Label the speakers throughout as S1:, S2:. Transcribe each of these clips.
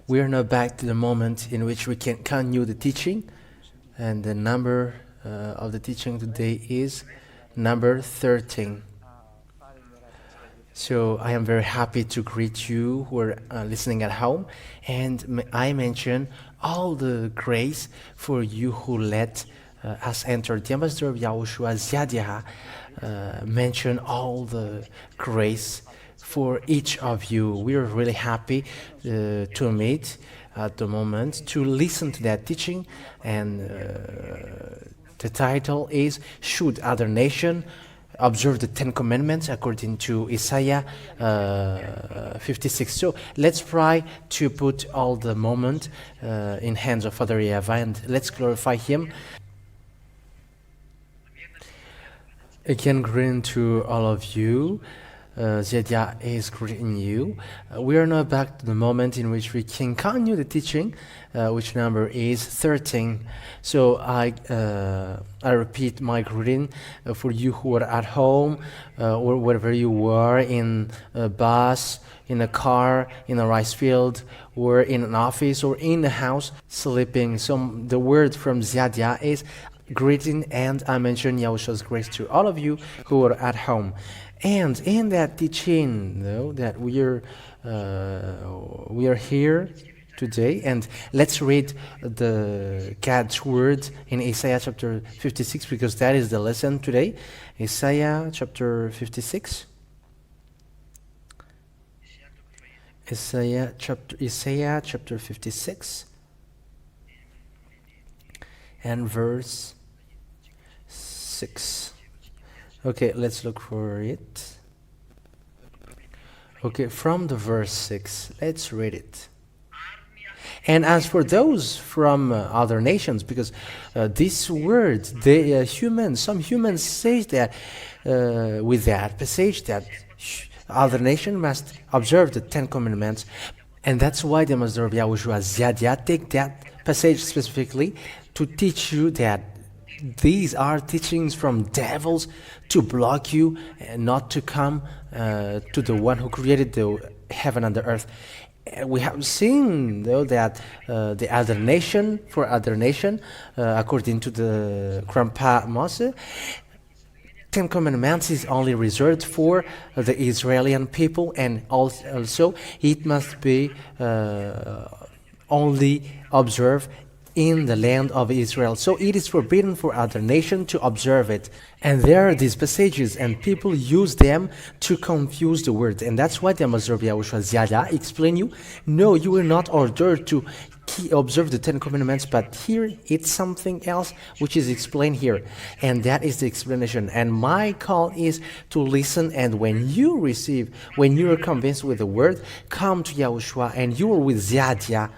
S1: We are now back to the moment in which we can continue the teaching, and the number of the teaching today is number 13. So I am very happy to greet you who are listening at home, and I mention all the grace for you who let us enter. The ambassador of YAHOSHUAH, Ziadiah, mention all the grace for each of you. We are really happy to meet at the moment, to listen to that teaching, and the title is Should Other Nation Observe the Ten Commandments according to Isaiah 56. So let's try to put all the moment in hands of Father YAHVAH, and let's glorify him. Again, greeting to all of you. Ziadiah is greeting you. We are now back to the moment in which we can continue the teaching, which number is 13. So I repeat my greeting for you who are at home, or wherever you are, in a bus, in a car, in a rice field, or in an office, or in a house, sleeping. So the word from Ziadiah is greeting, and I mention YAHOSHUAH's grace to all of you who are at home. And in that teaching, though, that we are here today, and let's read the God's word in Isaiah chapter 56, because that is the lesson today. Isaiah chapter 56. Isaiah chapter 56 and verse 6. Okay, let's look for it. Okay, from the verse 6, let's read it. And as for those from other nations, because this word, some humans say that with that passage that other nation must observe the Ten Commandments, and that's why the Master of YAHOSHUAH, Ziadiah, take that passage specifically to teach you that these are teachings from devils to block you and not to come to the one who created the heaven and the earth. We have seen, though, that the other nation, according to the Grandpa Moses, Ten Commandments is only reserved for the Israeli people, and also it must be only observed in the land of Israel. So it is forbidden for other nations to observe it. And there are these passages, and people use them to confuse the word. And that's why the Master of YAHOSHUAH, Ziadiah, explain you, no, you were not ordered to observe the Ten Commandments, but here it's something else which is explained here. And that is the explanation. And my call is to listen, and when you are convinced with the word, come to YAHOSHUAH, and you are with Ziadiah.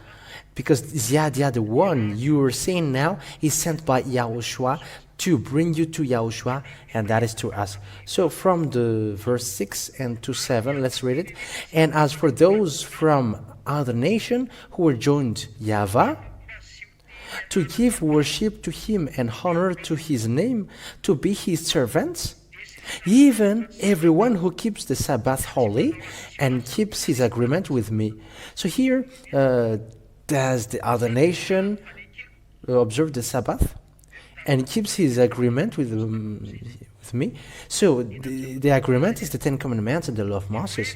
S1: Because Ziadiah, the one you are seeing now, is sent by YAHOSHUAH to bring you to YAHOSHUAH, and that is to us. So from the verse 6 and to 7, let's read it. And as for those from other nation who are joined YAHVAH, to give worship to him and honor to his name, to be his servants, even everyone who keeps the Sabbath holy and keeps his agreement with me. So here, does the other nation observe the Sabbath and keeps his agreement with me? So the agreement is the Ten Commandments and the law of Moses.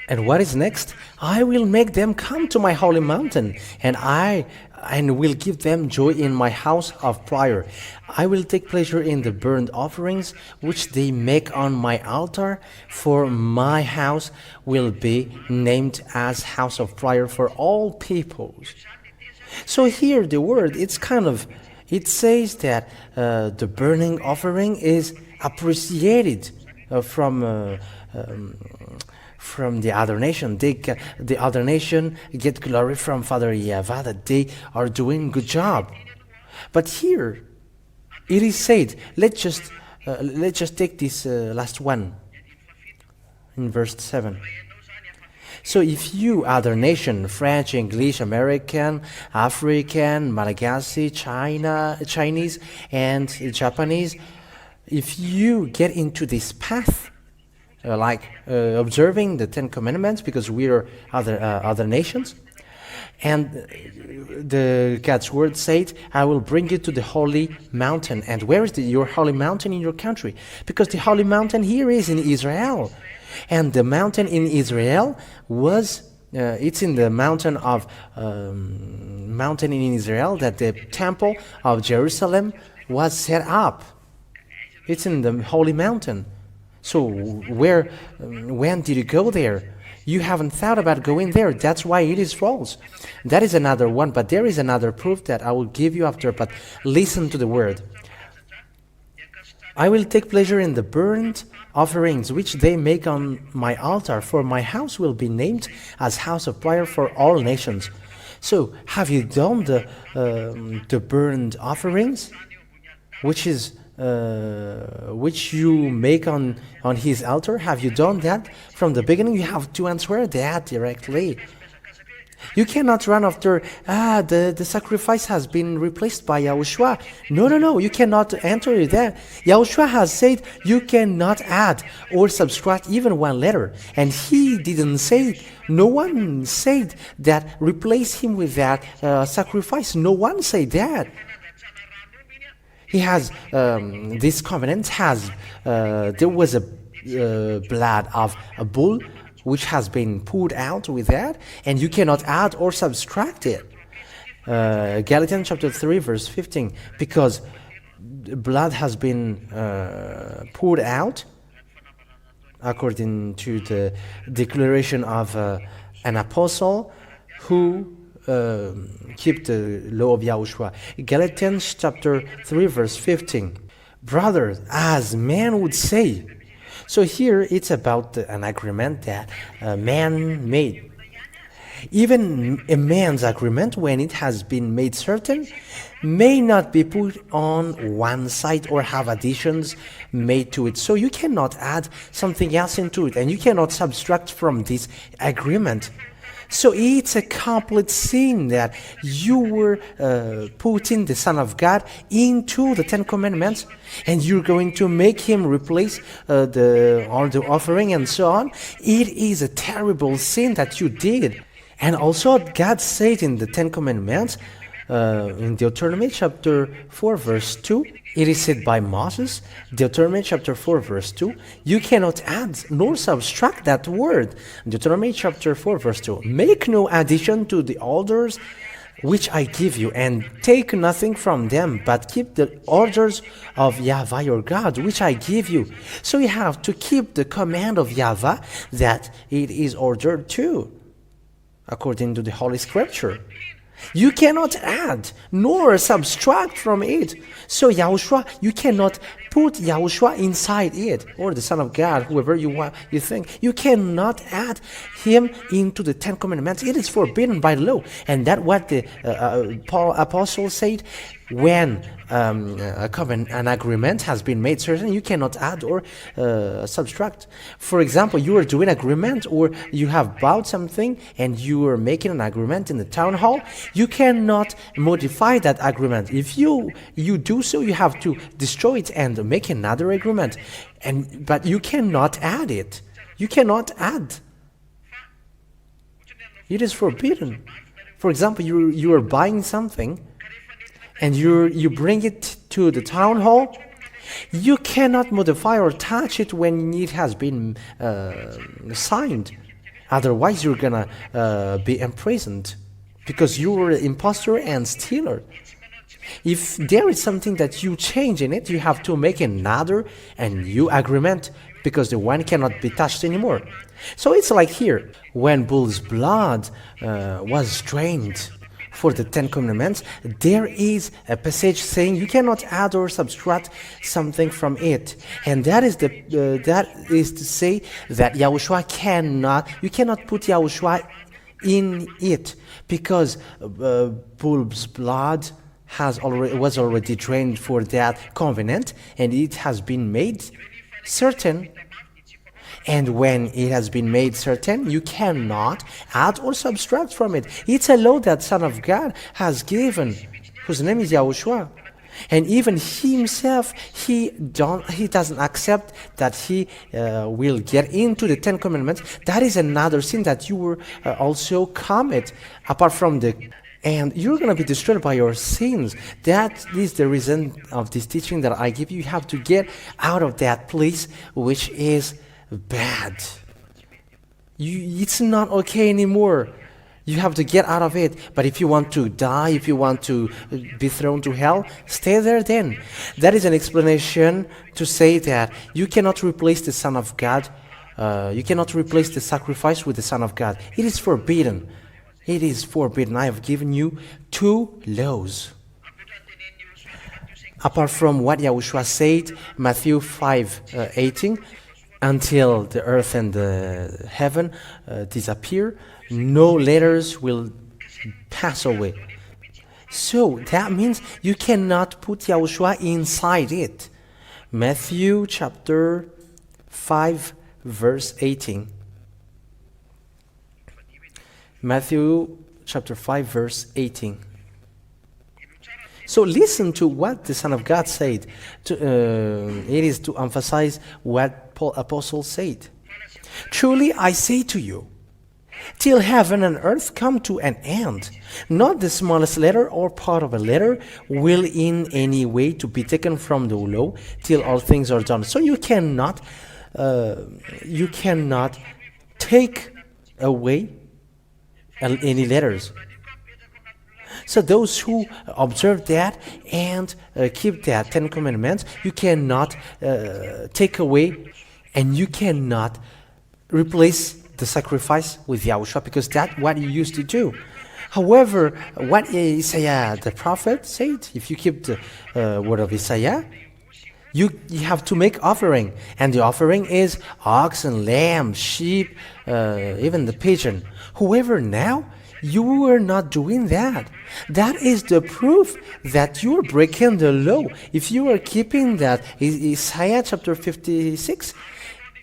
S1: And what is next? I will make them come to my holy mountain, and will give them joy in my house of prayer. I will take pleasure in the burnt offerings which they make on my altar, for my house will be named as house of prayer for all peoples. So here the word, it says that the burning offering is appreciated from the other nation. The other nation get glory from Father YAHVAH that they are doing good job. But here it is said, let's just take this last one in verse 7. So if you, other nation, French, English, American, African, Malagasy, Chinese, and Japanese, if you get into this path, observing the Ten Commandments, because we are other nations, And the God's word said, I will bring you to the holy mountain. And where is your holy mountain in your country? Because the holy mountain here is in Israel. And the mountain in Israel was, it's in the mountain in Israel that the temple of Jerusalem was set up. It's in the holy mountain. So when did you go there? You haven't thought about going there. That's why it is false. That is another one, but there is another proof that I will give you after, but listen to the word. I will take pleasure in the burnt offerings which they make on my altar, for my house will be named as house of prayer for all nations. So, have you done the burnt offerings, which you make on his altar? Have you done that from the beginning? You have to answer that directly. You cannot run after, the sacrifice has been replaced by YAHOSHUAH. No, you cannot enter that. YAHOSHUAH has said you cannot add or subtract even one letter. And he didn't say, no one said that replace him with that sacrifice. No one said that. He has, this covenant has, there was a blood of a bull which has been poured out with that, and you cannot add or subtract it. Galatians chapter 3 verse 15, because blood has been poured out according to the declaration of an apostle who keep the law of YAHOSHUAH. Galatians chapter 3 verse 15. Brothers, as man would say. So here it's about an agreement that a man made. Even a man's agreement, when it has been made certain, may not be put on one side or have additions made to it. So you cannot add something else into it, and you cannot subtract from this agreement. So it's a complete sin that you were putting the Son of God into the Ten Commandments, and you're going to make him replace all the offering and so on. It is a terrible sin that you did. And also God said in the Ten Commandments, in Deuteronomy chapter 4 verse 2, it is said by Moses, Deuteronomy chapter 4 verse 2, you cannot add nor subtract that word. Deuteronomy chapter 4 verse 2, make no addition to the orders which I give you, and take nothing from them, but keep the orders of YAHVAH your God, which I give you. So you have to keep the command of YAHVAH that it is ordered to, according to the Holy Scripture. You cannot add nor subtract from it. So YAHOSHUAH, you cannot put YAHOSHUAH inside it, or the Son of God, whoever you want, you think. You cannot add him into the Ten Commandments. It is forbidden by law. And that's what the apostle said. When an agreement has been made certain, you cannot add or subtract. For example, you are doing agreement, or you have bought something and you are making an agreement in the town hall. You cannot modify that agreement. If you do so, you have to destroy it and make another agreement. But you cannot add it. You cannot add. It is forbidden. For example, you are buying something, and you bring it to the town hall. You cannot modify or touch it when it has been signed. Otherwise, you're gonna be imprisoned, because you were an imposter and stealer. If there is something that you change in it, you have to make another and new agreement, because the one cannot be touched anymore. So it's like here, when bull's blood was drained for the Ten Commandments, there is a passage saying you cannot add or subtract something from it, and that is to say that you cannot put YAHOSHUAH in it, because bull's blood was already drained for that covenant, and it has been made certain. And when it has been made certain, you cannot add or subtract from it. It's a law that Son of God has given, whose name is YAHOSHUAH. And even he himself, he doesn't accept that he will get into the Ten Commandments. That is another sin that you will also commit, apart from and you're going to be destroyed by your sins. That is the reason of this teaching that I give you. You have to get out of that place, which is bad. It's not okay anymore. You have to get out of it. But if you want to die, if you want to be thrown to hell, stay there then. That is an explanation to say that you cannot replace the Son of God. You cannot replace the sacrifice with the Son of God. It is forbidden. It is forbidden. I have given you 2 laws. Apart from what Yahushua said, Matthew 5:18, until the earth and the heaven disappear, no letters will pass away. So that means you cannot put Yahushua inside it. Matthew chapter 5 verse 18. Matthew chapter 5 verse 18. So listen to what the Son of God said. It is to emphasize what Paul Apostle said. Truly I say to you, till heaven and earth come to an end, not the smallest letter or part of a letter will in any way to be taken from the law till all things are done. So you cannot take away any letters. So those who observe that and keep that 10 Commandments, you cannot take away and you cannot replace the sacrifice with Yahushua, because that's what you used to do. However, what Isaiah the prophet said, if you keep the word of Isaiah, you have to make offering, and the offering is ox and lamb, sheep, even the pigeon. However, now you are not doing that. That is the proof that you are breaking the law. If you are keeping that, Isaiah chapter 56,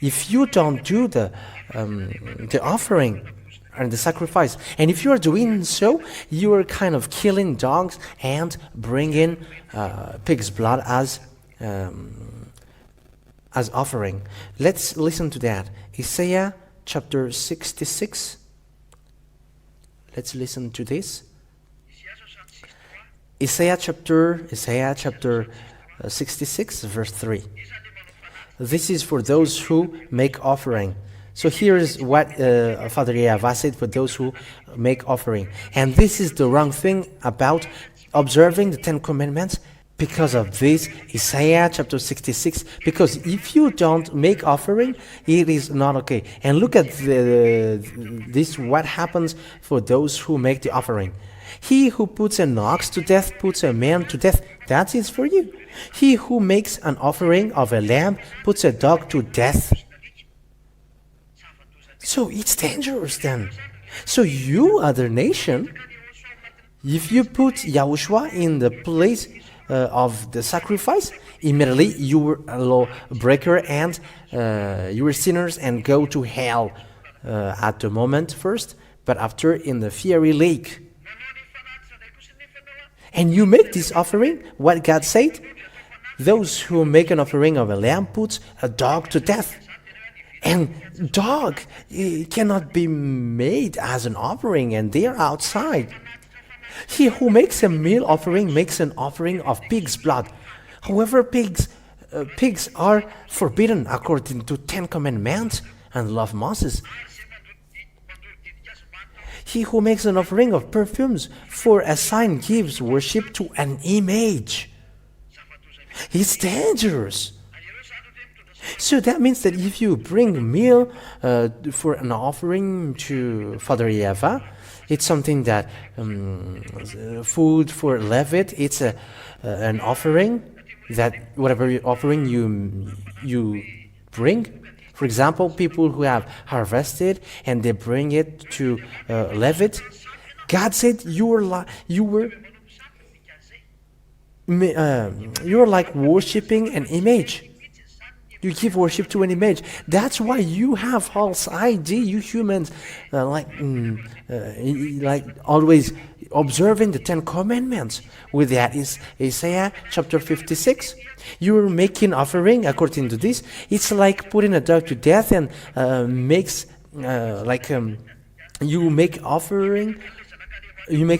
S1: if you don't do the offering and the sacrifice, and if you are doing so, you are kind of killing dogs and bringing pig's blood as offering. Let's listen to that. Isaiah chapter 66. Let's listen to this. Isaiah chapter 66 verse 3. This is for those who make offering. So here is what Father YAHVAH said for those who make offering. And this is the wrong thing about observing the 10 Commandments because of this, Isaiah chapter 66. Because if you don't make offering, it is not okay. And look at this, what happens for those who make the offering. He who puts an ox to death puts a man to death. That is for you. He who makes an offering of a lamb puts a dog to death. So it's dangerous then. So you, other nation, if you put Yahushua in the place of the sacrifice, immediately you were a lawbreaker and you were sinners and go to hell at the moment first, but after in the fiery lake. And you make this offering, what God said, those who make an offering of a lamb puts a dog to death. And dog cannot be made as an offering, and they are outside. He who makes a meal offering makes an offering of pig's blood. However, pigs are forbidden according to 10 Commandments and law of Moses. He who makes an offering of perfumes for a sign gives worship to an image. It's dangerous. So that means that if you bring meal for an offering to Father YAHVAH, it's something that food for Levit, it's an offering that whatever offering you bring. For example, people who have harvested and they bring it to Levit, God said you were like worshiping an image. You give worship to an image. That's why you have false ID, you humans, like always observing the 10 Commandments. With that is Isaiah chapter 56. You're making offering according to this. It's like putting a dog to death and you make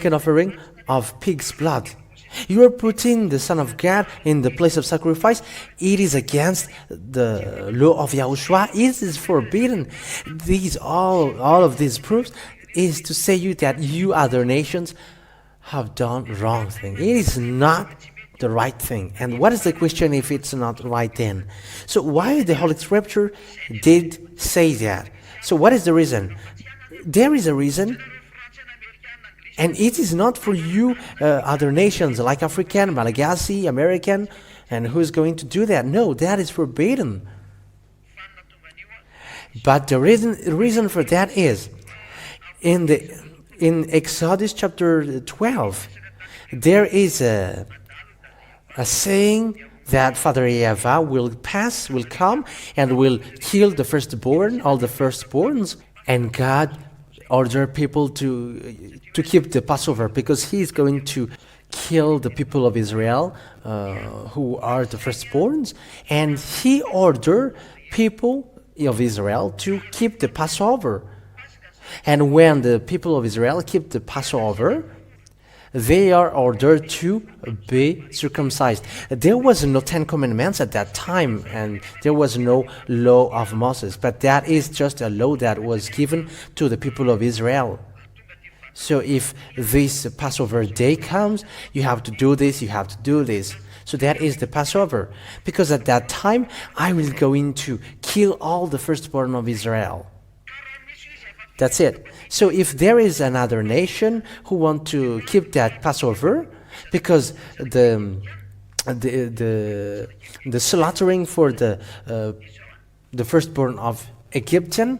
S1: an offering of pig's blood. You are putting the Son of God in the place of sacrifice. It is against the law of Yahushua. It is forbidden. All of these proofs is to say you that you other nations have done wrong thing. It is not the right thing. And what is the question if it's not right then? So why the Holy Scripture did say that? So what is the reason? There is a reason. And it is not for you other nations like African, Malagasy, American, and who's going to do that? No, that is forbidden. But the reason for that is in Exodus chapter 12, there is a saying that Father YAHVAH will come and will kill the firstborn, all the firstborns, and God order people to keep the Passover because he is going to kill the people of Israel who are the firstborns, and he ordered people of Israel to keep the Passover. And when the people of Israel keep the Passover, they are ordered to be circumcised. There was no 10 Commandments at that time, and there was no law of Moses, but that is just a law that was given to the people of Israel. So if this Passover day comes, you have to do this, you have to do this. So that is the Passover. Because at that time, I will go in to kill all the firstborn of Israel. That's it. So if there is another nation who want to keep that Passover, because the slaughtering for the firstborn of Egyptian,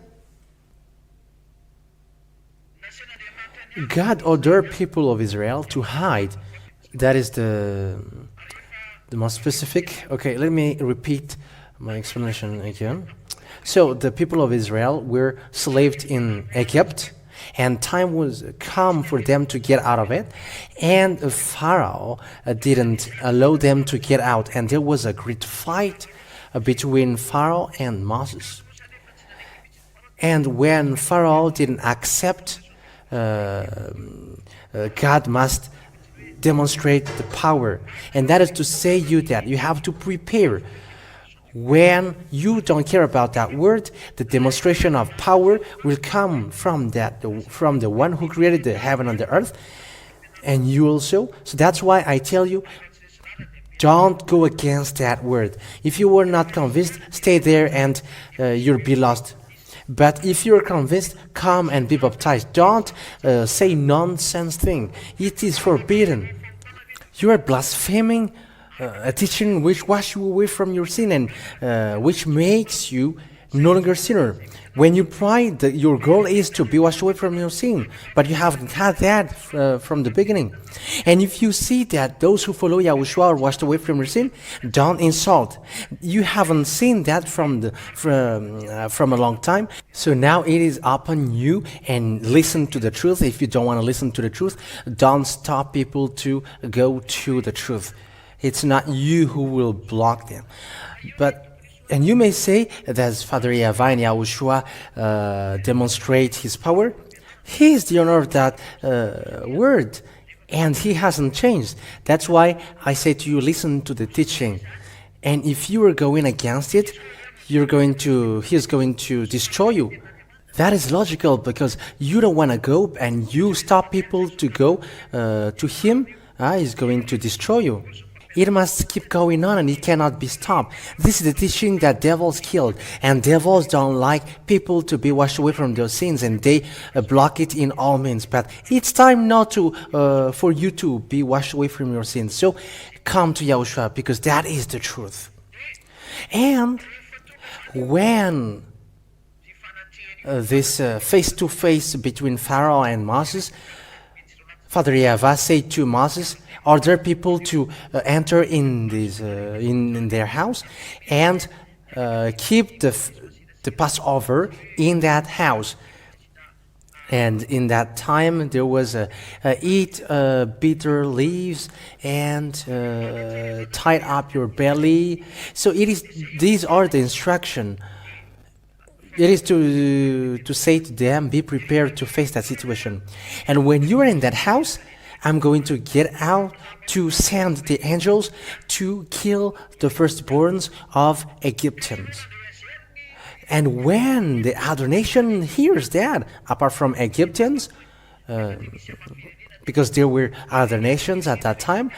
S1: God ordered people of Israel to hide. That is the most specific. Okay, let me repeat my explanation again. So the people of Israel were slaved in Egypt, and time was come for them to get out of it, and Pharaoh didn't allow them to get out, and there was a great fight between Pharaoh and Moses. And when Pharaoh didn't accept, God must demonstrate the power, and that is to say you that you have to prepare. When you don't care about that word, the demonstration of power will come from the one who created the heaven and the earth, and you also. So that's why I tell you, don't go against that word. If you were not convinced, stay there and you'll be lost. But if you're convinced, come and be baptized. Don't say nonsense thing. It is forbidden. You are blaspheming a teaching which washes you away from your sin and which makes you no longer sinner. When you pray, your goal is to be washed away from your sin, but you haven't had that from the beginning. And if you see that those who follow Yahushua are washed away from your sin, don't insult. You haven't seen that from a long time. So now it is upon you, and listen to the truth. If you don't want to listen to the truth, don't stop people to go to the truth. It's not you who will block them. And you may say that Father YAHVAH and Yahushua demonstrate his power. He is the owner of that word, and he hasn't changed. That's why I say to you, listen to the teaching. And if you are going against it, he is going to destroy you. That is logical, because you don't want to go and you stop people to go to him. He's going to destroy you. It must keep going on, and it cannot be stopped. This is the teaching that devils killed, and devils don't like people to be washed away from their sins, and they block it in all means. But it's time now for you to be washed away from your sins. So come to Yahushua, because that is the truth. And when this face-to-face between Pharaoh and Moses, Father YAHVAH said to Moses, order people to enter in their house and keep the Passover in that house. And in that time, there was eat bitter leaves and tie up your belly. So these are the instruction. It is to say to them, be prepared to face that situation. And when you are in that house, I'm going to get out to send the angels to kill the firstborns of Egyptians. And when the other nation hears that, apart from Egyptians, because there were other nations at that time,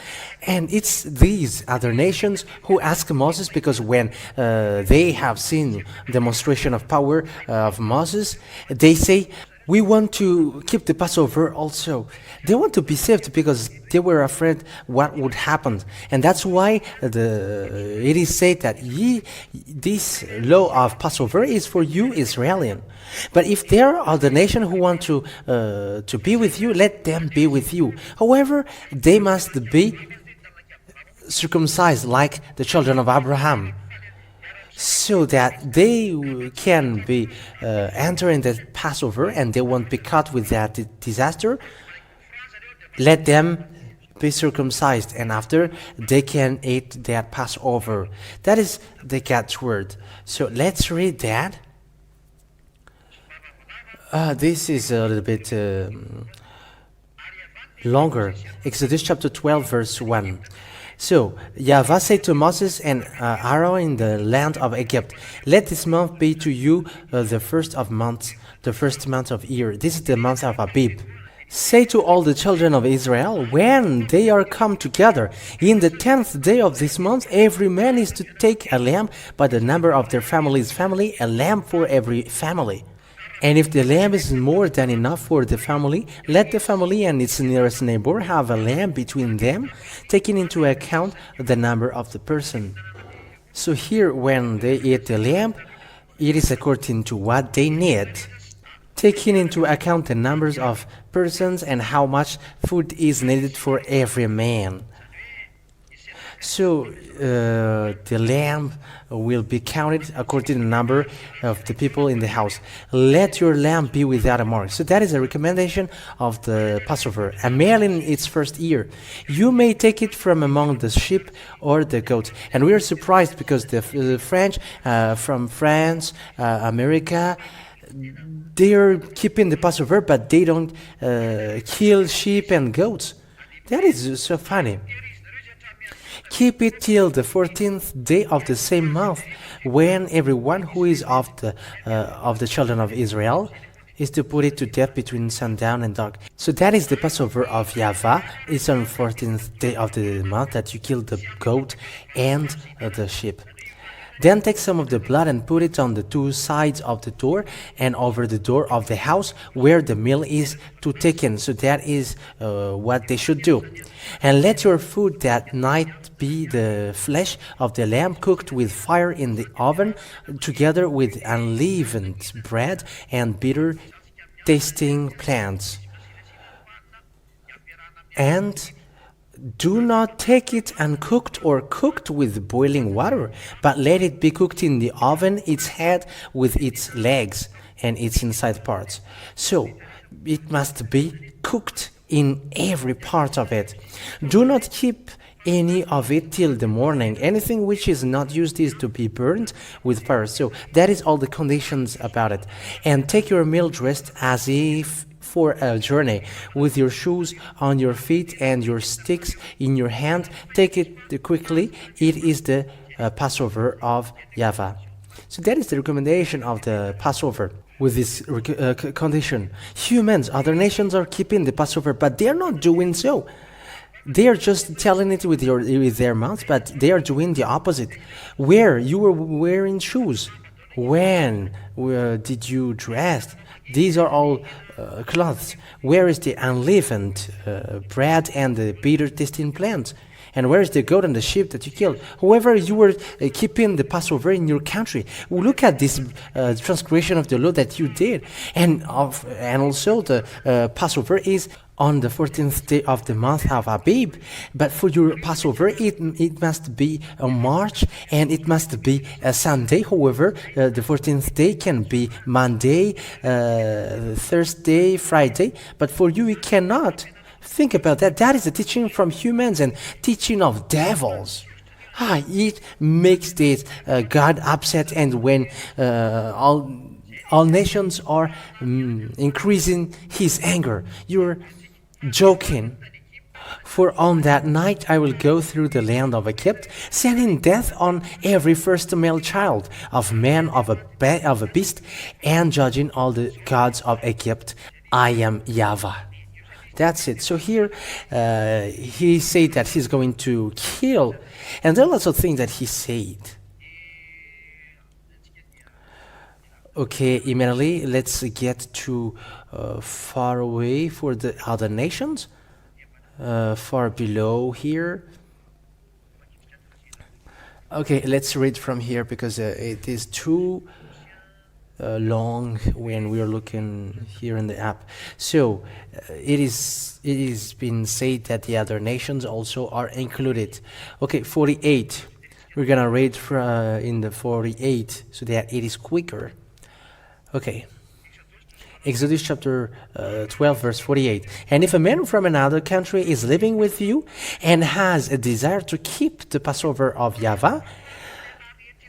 S1: and it's these other nations who ask Moses, because when they have seen demonstration of power of Moses, they say, we want to keep the Passover also. They want to be saved because they were afraid what would happen. And that's why it is said that this law of Passover is for you, Israelian. But if there are other nations who want to be with you, let them be with you. However, they must be circumcised like the children of Abraham, so that they can be entering the Passover and they won't be caught with that disaster. Let them be circumcised, and after they can eat that Passover. That is the God's word. So let's read that. This is a little bit longer. Exodus chapter 12 verse 1. So YAHVAH said to Moses and Aaron in the land of Egypt, let this month be to you the first month of year. This is the month of Abib. Say to all the children of Israel, when they are come together, in the 10th day of this month, every man is to take a lamb by the number of their family's family, a lamb for every family. And if the lamb is more than enough for the family, let the family and its nearest neighbor have a lamb between them, taking into account the number of the person. So here, when they eat the lamb, it is according to what they need, taking into account the numbers of persons and how much food is needed for every man. So the lamb will be counted according to the number of the people in the house. Let your lamb be without a mark. So that is a recommendation of the Passover. A male in its first year. You may take it from among the sheep or the goats. And we are surprised because the French, from France, America, they are keeping the Passover, but they don't kill sheep and goats. That is so funny. Keep it till the 14th day of the same month, when everyone who is of the children of Israel is to put it to death between sundown and dark. So that is the Passover of YAHVAH. It's on 14th day of the month that you kill the goat and the sheep. Then take some of the blood and put it on the two sides of the door and over the door of the house where the meal is to take in. So that is what they should do. And let your food that night be the flesh of the lamb cooked with fire in the oven, together with unleavened bread and bitter tasting plants. And do not take it uncooked or cooked with boiling water, but let it be cooked in the oven, its head with its legs and its inside parts. So it must be cooked in every part of it. Do not keep any of it till the morning. Anything which is not used is to be burned with fire. So that is all the conditions about it. And take your meal dressed as if for a journey, with your shoes on your feet and your sticks in your hand. Take it quickly. It is the Passover of YAHVAH. So that is the recommendation of the Passover. With this condition, humans, other nations are keeping the Passover, but they are not doing so. They are just telling it with their mouths, but they are doing the opposite. Where you were wearing shoes, when did you dress? These are all clothes. Where is the unleavened bread and the bitter tasting plants? And where is the goat and the sheep that you killed? However, you were keeping the Passover in your country. Look at this transgression of the law that you did. And also the Passover is on the 14th day of the month of Abib. But for your Passover, it must be on March, and it must be a Sunday. However, the 14th day can be Monday, Thursday, Friday. But for you, it cannot. Think about that. That is a teaching from humans and teaching of devils. It makes this God upset, and when all nations are increasing his anger. You're joking. For on that night I will go through the land of Egypt, sending death on every first male child, of man, of a beast, and judging all the gods of Egypt. I am YAHVAH. That's it. So here he said that he's going to kill, and there are lots of things that he said. Okay, immediately let's get to far away for the other nations, far below here. Okay, let's read from here because it is too long when we are looking here in the app. So it is been said that the other nations also are included. Okay, 48. We're gonna read in the 48 so that it is quicker. Okay. Exodus chapter 12 verse 48. And if a man from another country is living with you and has a desire to keep the Passover of YAHVAH,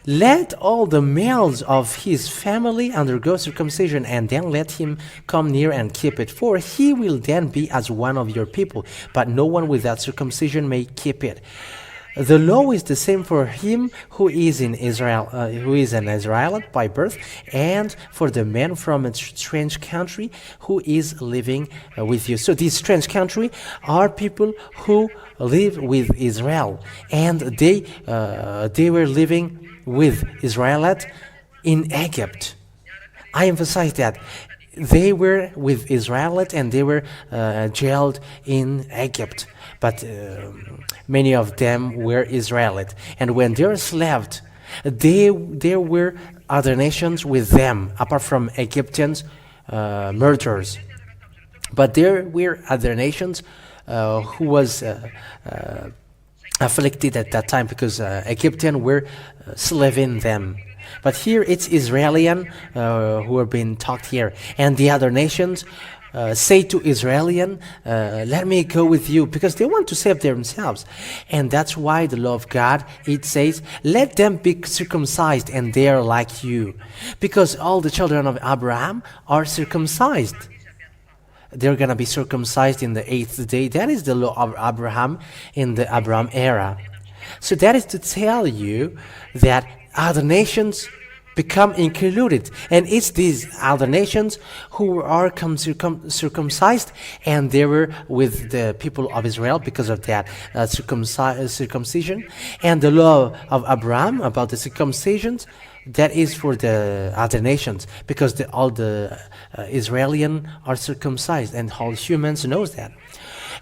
S1: let all the males of his family undergo circumcision, and then let him come near and keep it, for he will then be as one of your people, but no one without circumcision may keep it. The law is the same for him who is in Israel, who is an Israelite by birth, and for the man from a strange country who is living with you. So this strange country are people who live with Israel, and they were living with Israelites in Egypt. I emphasize that they were with Israelites and they were jailed in Egypt, but many of them were Israelites. And when they were enslaved, there were other nations with them, apart from Egyptians murderers. But there were other nations who was afflicted at that time because Egyptians were slaving them. But here it's Israelian who are being talked here, and the other nations say to Israelian, let me go with you, because they want to save themselves. And that's why the law of God, it says, let them be circumcised and they are like you, because all the children of Abraham are circumcised. They're going to be circumcised in the 8th day. That is the law of Abraham in the Abraham era. So that is to tell you that other nations become included, and it's these other nations who are circumcised, and they were with the people of Israel because of that circumcision. And the law of Abraham about the circumcisions, that is for the other nations, because all the Israelians are circumcised, and all humans knows that.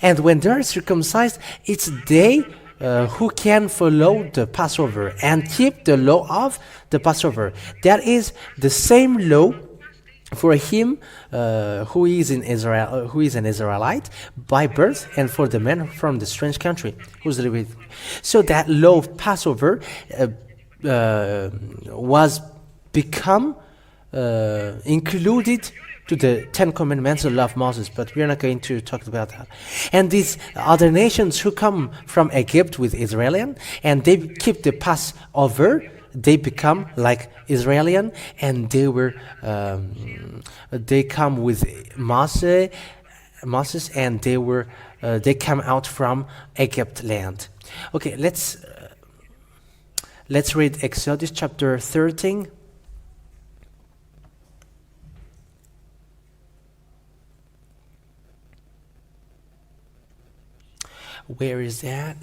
S1: And when they are circumcised, it's they who can follow the Passover and keep the law of the Passover. That is the same law for him who is in Israel, who is an Israelite by birth, and for the man from the strange country who's living. So that law of Passover was become included to the 10 Commandments, the law of Moses, but we're not going to talk about that. And these other nations who come from Egypt with Israelian, and they keep the Passover, they become like Israelian, and they come with Moses, and they come out from Egypt land. Okay, let's read Exodus chapter 13. Where is that?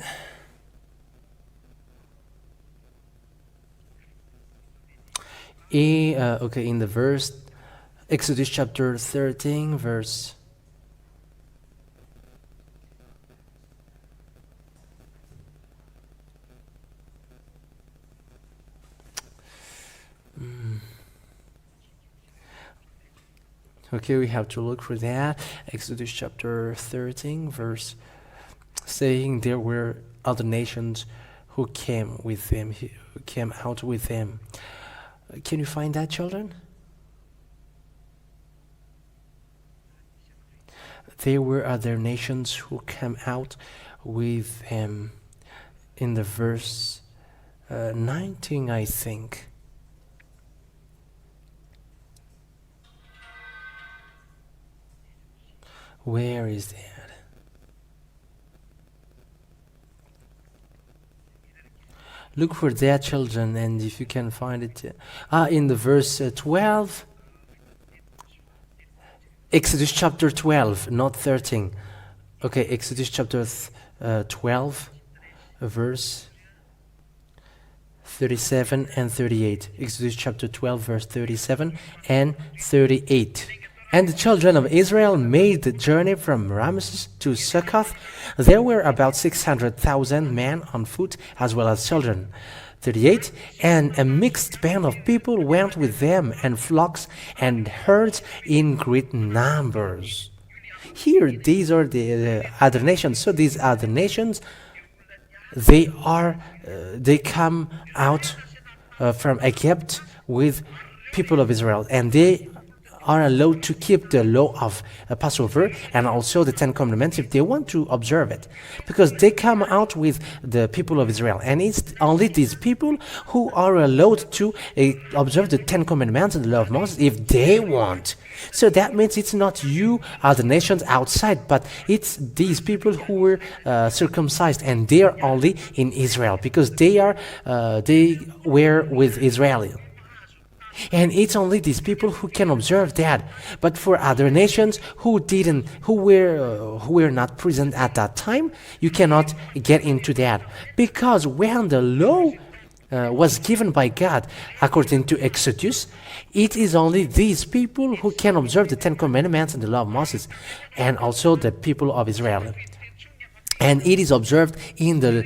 S1: Okay, in the verse, Exodus chapter 13, verse. Okay, we have to look for that. Exodus chapter 13, verse saying there were other nations who came with them, who came out with them. Can you find that, children? There were other nations who came out with them in the verse 19, I think. Where is that? Look for that, children, and if you can find it. In the verse 12. Exodus chapter 12, not 13. Okay, Exodus chapter 12, verse 37 and 38. Exodus chapter 12, verse 37 and 38. And the children of Israel made the journey from Ramses to Succoth. There were about 600,000 men on foot, as well as children. 38. And a mixed band of people went with them, and flocks and herds in great numbers. Here, these are the other nations. So these other nations, they come out from Egypt with people of Israel, and they are allowed to keep the law of Passover and also the Ten Commandments if they want to observe it, because they come out with the people of Israel, and it's only these people who are allowed to observe the Ten Commandments and the law of Moses if they want. So that means it's not you, other nations outside, but it's these people who were circumcised, and they are only in Israel because they were with Israel. And it's only these people who can observe that. But for other nations who were not present at that time, you cannot get into that. Because when the law was given by God, according to Exodus, it is only these people who can observe the Ten Commandments and the law of Moses, and also the people of Israel. And it is observed in the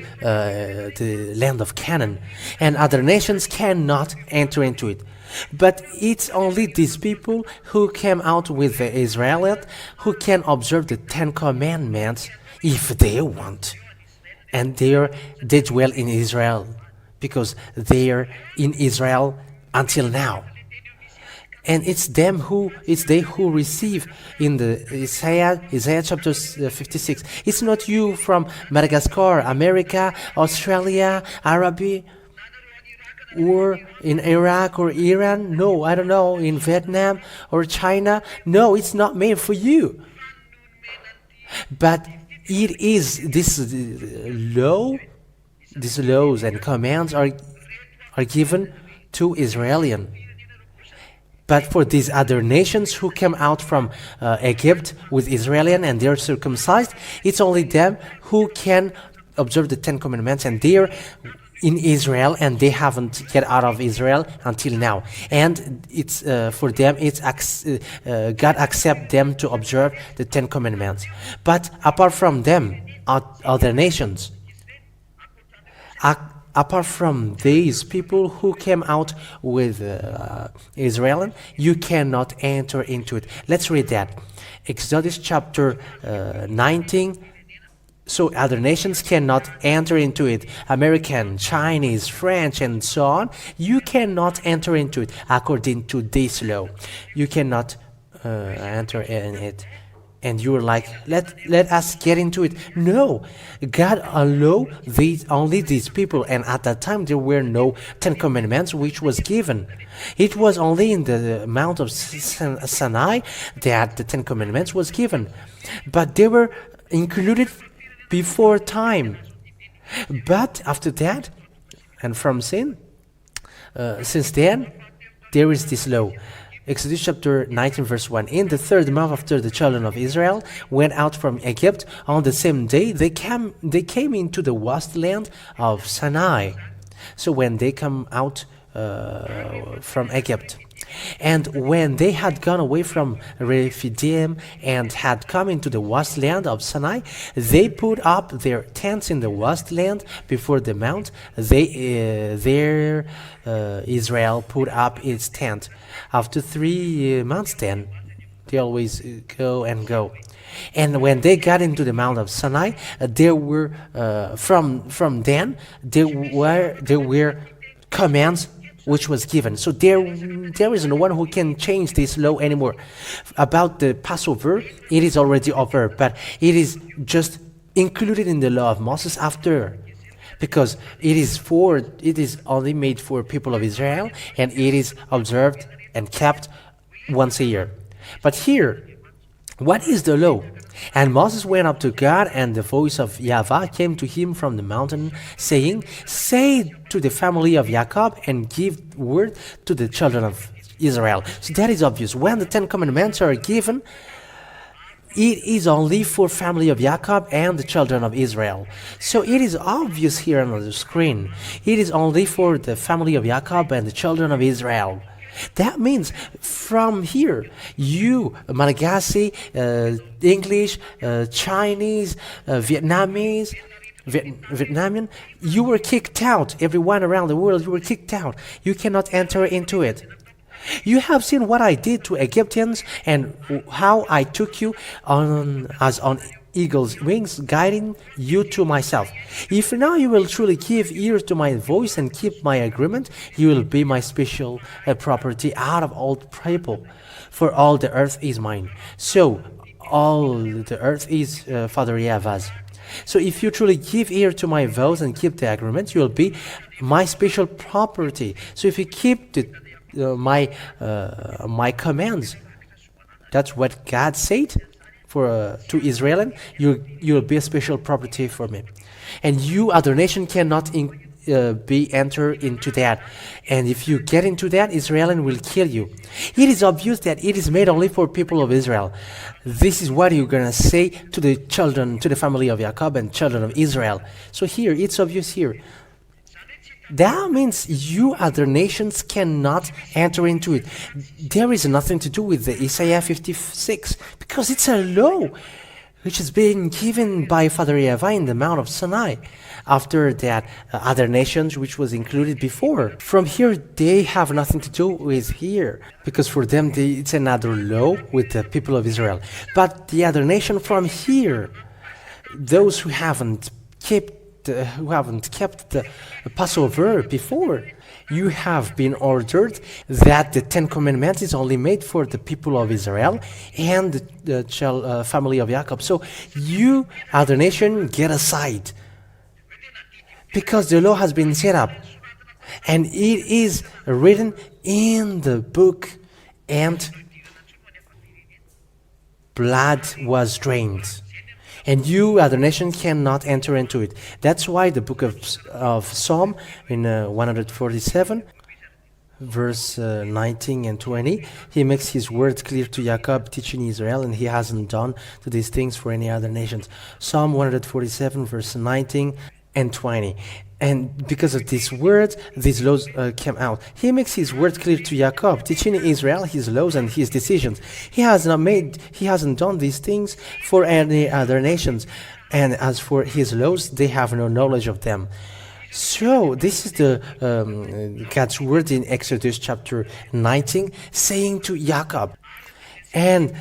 S1: land of Canaan, and other nations cannot enter into it. But it's only these people who came out with the Israelites who can observe the Ten Commandments if they want. And they dwell in Israel because they are in Israel until now. And it's they who receive in the Isaiah chapter 56. It's not you from Madagascar, America, Australia, Arabia, or in Iraq or Iran. No, I don't know, in Vietnam or China. No, it's not made for you. But it is these laws and commands are given to Israelians. But for these other nations who came out from Egypt with Israelians and they're circumcised, it's only them who can observe the Ten Commandments, and they're in Israel and they haven't get out of Israel until now. And it's for them, it's God accept them to observe the Ten Commandments. But apart from them, other nations, apart from these people who came out with Israel, you cannot enter into it. Let's read that. Exodus chapter 19. So other nations cannot enter into it. American, Chinese, French, and so on. You cannot enter into it according to this law. You cannot enter in it. And you're like, let us get into it. No, God allowed only these people. And at that time, there were no Ten Commandments which was given. It was only in the Mount of Sinai that the Ten Commandments was given. But they were included before time. But after that, and from since then, there is this law. Exodus chapter 19 verse 1. In the third month after the children of Israel went out from Egypt, on the same day they came into the wasteland of Sinai. So when they come out from Egypt, and when they had gone away from Rephidim and had come into the wasteland of Sinai, they put up their tents in the wasteland before the mount. Israel put up its tent. After 3 months then, They always go and go. And when they got into the Mount of Sinai, there were from then there were commands which was given. So there is no one who can change this law anymore. About the Passover, it is already over, but it is just included in the law of Moses after, because it is only made for people of Israel, and it is observed and kept once a year. But here, what is the law? And Moses went up to God, and the voice of YAHVAH came to him from the mountain, saying, "Say to the family of Jacob, and give word to the children of Israel." So that is obvious. When the Ten Commandments are given, it is only for family of Jacob and the children of Israel. So it is obvious here on the screen. It is only for the family of Jacob and the children of Israel. That means from here, you, Malagasy, English, Chinese, Vietnamian, you were kicked out. Everyone around the world, you were kicked out. You cannot enter into it. You have seen what I did to Egyptians and how I took you as on eagle's wings, guiding you to myself. If now you will truly give ear to my voice and keep my agreement, you will be my special property out of all people, for all the earth is mine. So all the earth is Father YAHVAH's. So if you truly give ear to my vows and keep the agreement, you will be my special property. So if you keep my commands, that's what God said to Israel, you'll be a special property for me, and you other nation cannot enter into that. And if you get into that, Israel will kill you. It is obvious that it is made only for people of Israel. This is what you're gonna say to the children, to the family of Jacob and children of Israel. So here it's obvious here. That means you other nations cannot enter into it. There is nothing to do with the Isaiah 56, because it's a law which is being given by Father YAHVAH in the Mount of Sinai. After that, other nations which was included before. From here, they have nothing to do with here, because for them it's another law with the people of Israel. But the other nation from here, those who haven't kept the Passover before, you have been ordered that the Ten Commandments is only made for the people of Israel and the family of Jacob. So you, other nation, get aside, because the law has been set up, and it is written in the book, and blood was drained. And you, other nation, cannot enter into it. That's why the book of Psalm in 147, verse 19 and 20, he makes his words clear to Jacob, teaching Israel, and he hasn't done to these things for any other nations. Psalm 147, verse 19 and 20. And because of this word, these laws came out. He makes his word clear to Jacob, teaching Israel his laws and his decisions. He hasn't done these things for any other nations. And as for his laws, they have no knowledge of them. So this is the God's word in Exodus chapter 19, saying to Jacob, and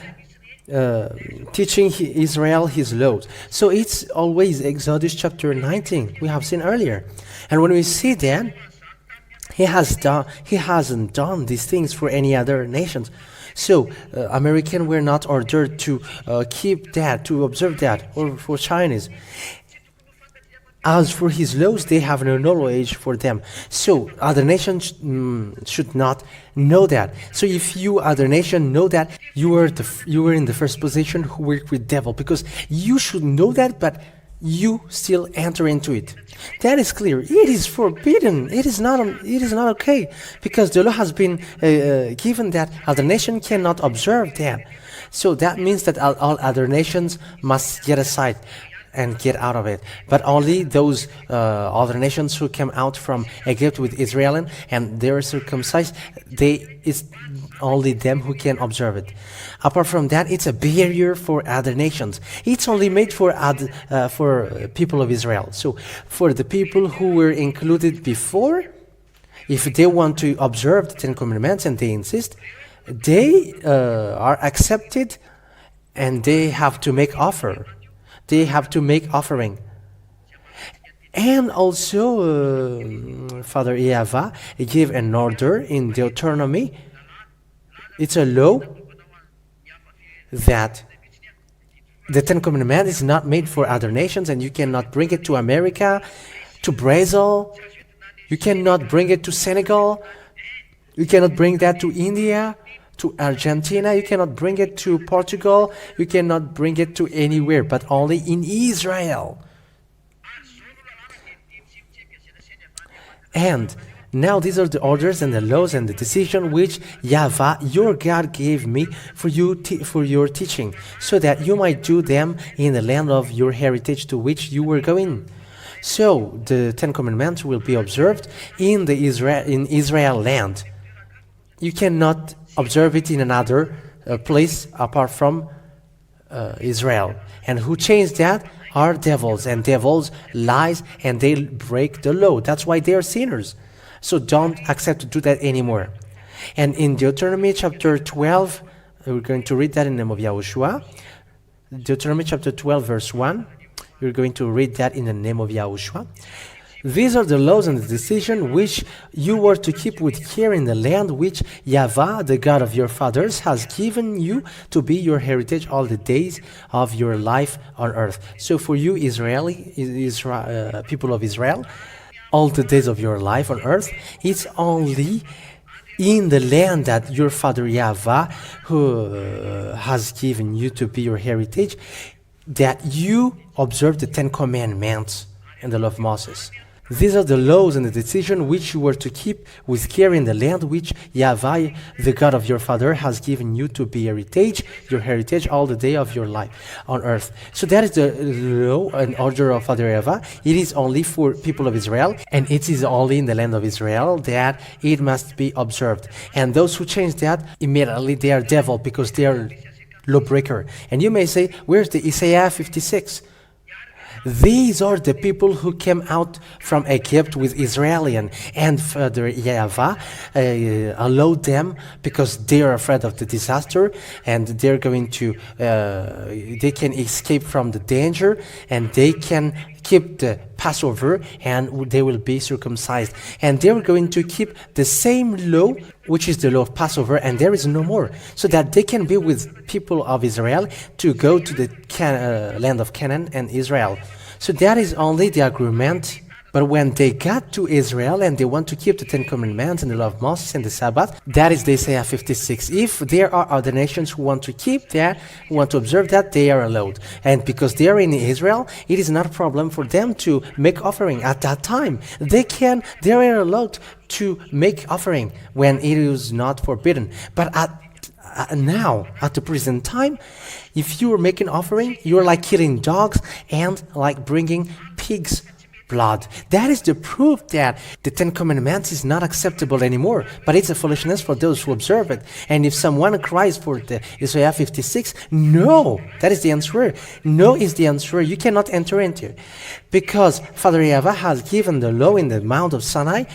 S1: teaching Israel his laws. So it's always Exodus chapter 19 we have seen earlier. And when we see that he hasn't done these things for any other nations. So American were not ordered to keep that, to observe that, or for Chinese. As for his laws, they have no knowledge for them. So other nations should not know that. So if you, other nation, know that, you were in the first position who worked with devil, because you should know that, but you still enter into it. That is clear. It is forbidden. It is not okay, because the law has been given that other nation cannot observe that. So that means that all other nations must get aside and get out of it. But only those other nations who came out from Egypt with Israel and they are circumcised, it's only them who can observe it. Apart from that, it's a barrier for other nations. It's only made for people of Israel. So for the people who were included before, if they want to observe the Ten Commandments and they insist, they are accepted, and they have to make offer. They have to make offering. And also, Father YAHVAH gave an order in Deuteronomy. It's a law that the Ten Commandments is not made for other nations, and you cannot bring it to America, to Brazil. You cannot bring it to Senegal. You cannot bring that to India, to Argentina. You cannot bring it to Portugal. You cannot bring it to anywhere, but only in Israel. And now these are the orders and the laws and the decision which YAHVAH, your God, gave me for you for your teaching, so that you might do them in the land of your heritage to which you were going. So the Ten Commandments will be observed in Israel land. You cannot observe it in another place apart from Israel. And who changed that are devils, and devils lies, and they break the law. That's why they are sinners. So don't accept to do that anymore. And in Deuteronomy chapter 12, we're going to read that in the name of YAHOSHUAH. Deuteronomy chapter 12 verse 1, we're going to read that in the name of YAHOSHUAH. These are the laws and the decision which you were to keep with care in the land which YAHVAH, the God of your fathers, has given you to be your heritage all the days of your life on earth. So for you, people of Israel, all the days of your life on earth, it's only in the land that your father YAHVAH, who has given you to be your heritage, that you observe the Ten Commandments and the law of Moses. These are the laws and the decision which you were to keep with care in the land which YAHVAH, the God of your father, has given you to be your heritage all the day of your life on earth. So that is the law and order of Father YAHVAH. It is only for people of Israel, and it is only in the land of Israel that it must be observed. And those who change that, immediately they are devil, because they are lawbreaker. And you may say, where's the Isaiah 56? These are the people who came out from Egypt with Israel, and Father YAHVAH allowed them because they are afraid of the disaster, and they're going to, they can escape from the danger, and they can keep the Passover, and they will be circumcised. And they were going to keep the same law, which is the law of Passover, and there is no more, so that they can be with people of Israel to go to the land of Canaan and Israel. So that is only the agreement. But when they got to Israel and they want to keep the Ten Commandments and the law of Moses and the Sabbath, that is the Isaiah 56. If there are other nations who want to keep that, who want to observe that, they are allowed. And because they are in Israel, it is not a problem for them to make offering at that time. They are allowed to make offering when it is not forbidden. But now, at the present time, if you are making offering, you are like killing dogs and like bringing pigs' blood. That is the proof that the Ten Commandments is not acceptable anymore, but it's a foolishness for those who observe it. And if someone cries for the Isaiah 56, no, that is the answer. No is the answer. You cannot enter into it, because Father YAHVAH has given the law in the Mount of Sinai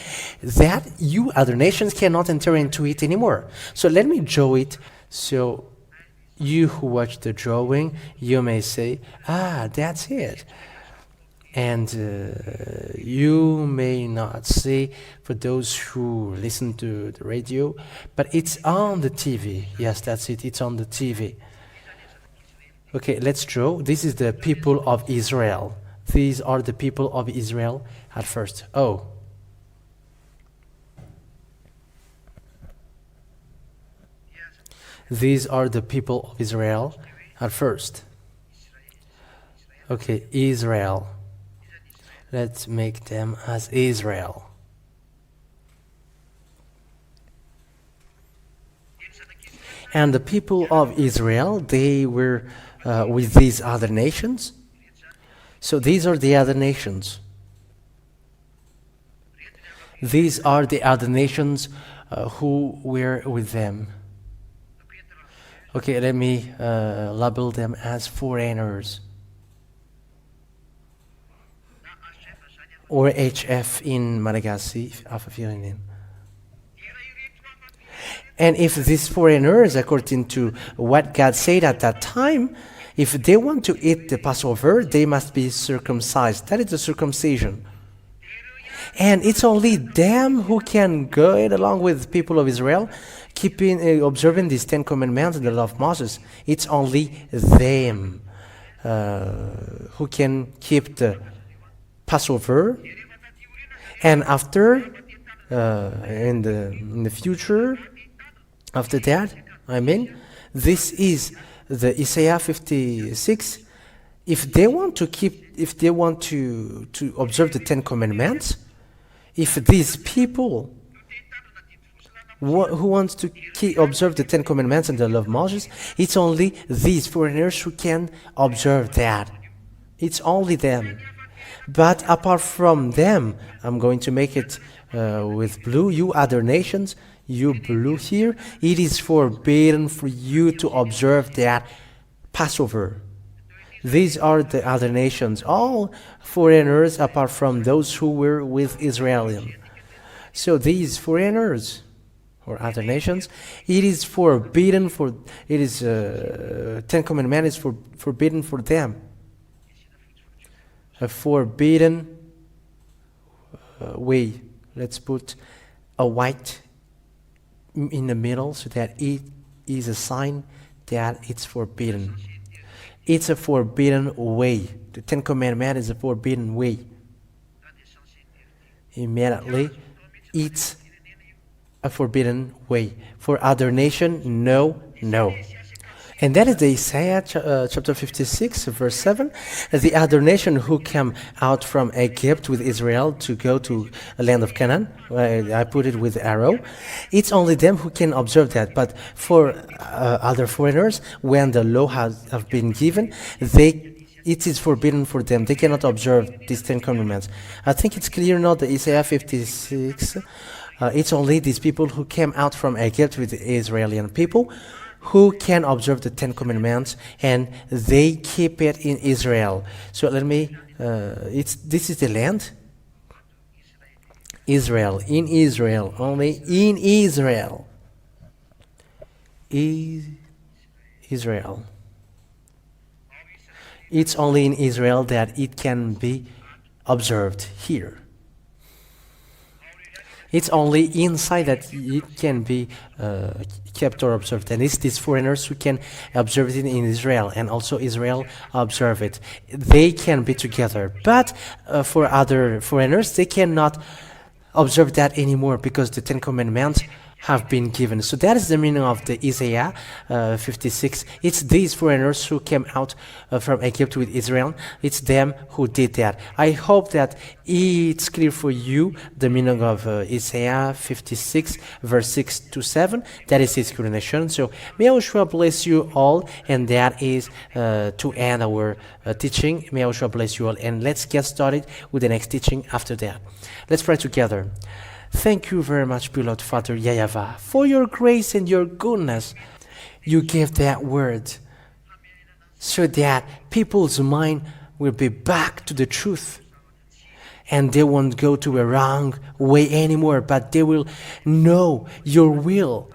S1: that you other nations cannot enter into it anymore. So let me draw it. So you who watch the drawing, you may say, that's it. And you may not see, for those who listen to the radio, but it's on the TV. Yes, that's it. It's on the TV. Okay, let's draw. This is the people of Israel. These are the people of Israel at first. Oh. These are the people of Israel at first. Okay, Israel. Let's make them as Israel. And the people of Israel, they were with these other nations. So these are the other nations. These are the other nations who were with them. Okay, let me label them as foreigners. Or HF in Madagascar, And if these foreigners, according to what God said at that time, if they want to eat the Passover, they must be circumcised. That is the circumcision. And it's only them who can go it along with people of Israel, observing these 10 commandments and the law of Moses. It's only them who can keep the Passover. And after, in the future, after that, this is the Isaiah 56. If they want to observe the 10 commandments, if these people who wants to observe the 10 commandments and the law of Moses, it's only these foreigners who can observe that. It's only them. But apart from them, I'm going to make it with blue, you other nations, you blue here, it is forbidden for you to observe that Passover. These are the other nations, all foreigners apart from those who were with Israel. So these foreigners or other nations, it is forbidden for, 10 commandments is forbidden for them. A forbidden way. Let's put a white in the middle so that it is a sign that it's forbidden. It's a forbidden way. The 10 Commandments is a forbidden way. Immediately, it's a forbidden way. For other nation, no, no. And that is the Isaiah chapter 56, verse 7. The other nation who came out from Egypt with Israel to go to a land of Canaan, I put it with arrow. It's only them who can observe that. But for other foreigners, when the law have been given, it is forbidden for them. They cannot observe these 10 commandments. I think it's clear now that Isaiah 56, it's only these people who came out from Egypt with the Israeli people who can observe the 10 commandments, and they keep it in Israel. So let me, this is the land. Israel, in Israel, only in Israel. Israel. It's only in Israel that it can be observed here. It's only inside that it can be kept or observed. And it's these foreigners who can observe it in Israel, and also Israel observe it. They can be together. But for other foreigners, they cannot observe that anymore because the 10 Commandments have been given. So that is the meaning of the Isaiah 56. It's these foreigners who came out from Egypt with Israel. It's them who did that. I hope that it's clear for you the meaning of Isaiah 56 verse 6 to 7. That is his coronation. So may YAHOSHUAH bless you all, and that is to end our teaching. May YAHOSHUAH bless you all, and let's get started with the next teaching after that. Let's pray together. Thank you very much, beloved Father YAHVAH, for your grace and your goodness. You gave that word so that people's mind will be back to the truth, and they won't go to a wrong way anymore, but they will know your will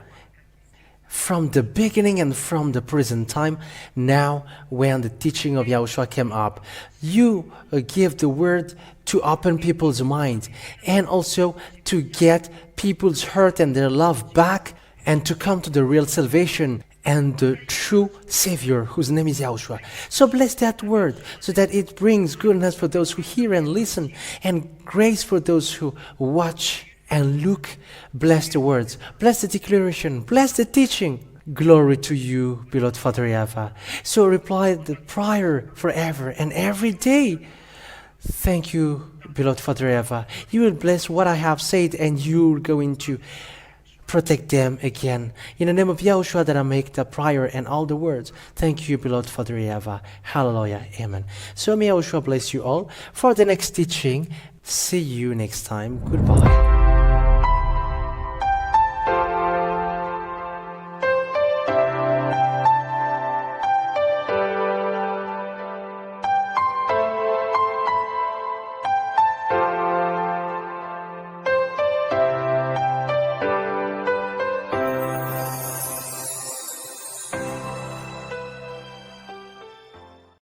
S1: from the beginning and from the present time. Now, when the teaching of YAHOSHUAH came up, you give the word to open people's minds, and also to get people's hurt and their love back, and to come to the real salvation and the true Savior, whose name is YAHOSHUAH. So bless that word, so that it brings goodness for those who hear and listen, and grace for those who watch and look. Bless the words, bless the declaration, bless the teaching. Glory to you, beloved Father YAHVAH. So reply the prayer forever and every day. Thank you, beloved Father YAHVAH. You will bless what I have said, and you're going to protect them again. In the name of YAHOSHUAH that I make the prayer and all the words. Thank you, beloved Father YAHVAH. Hallelujah. Amen. So may YAHOSHUAH bless you all. For the next teaching, see you next time. Goodbye.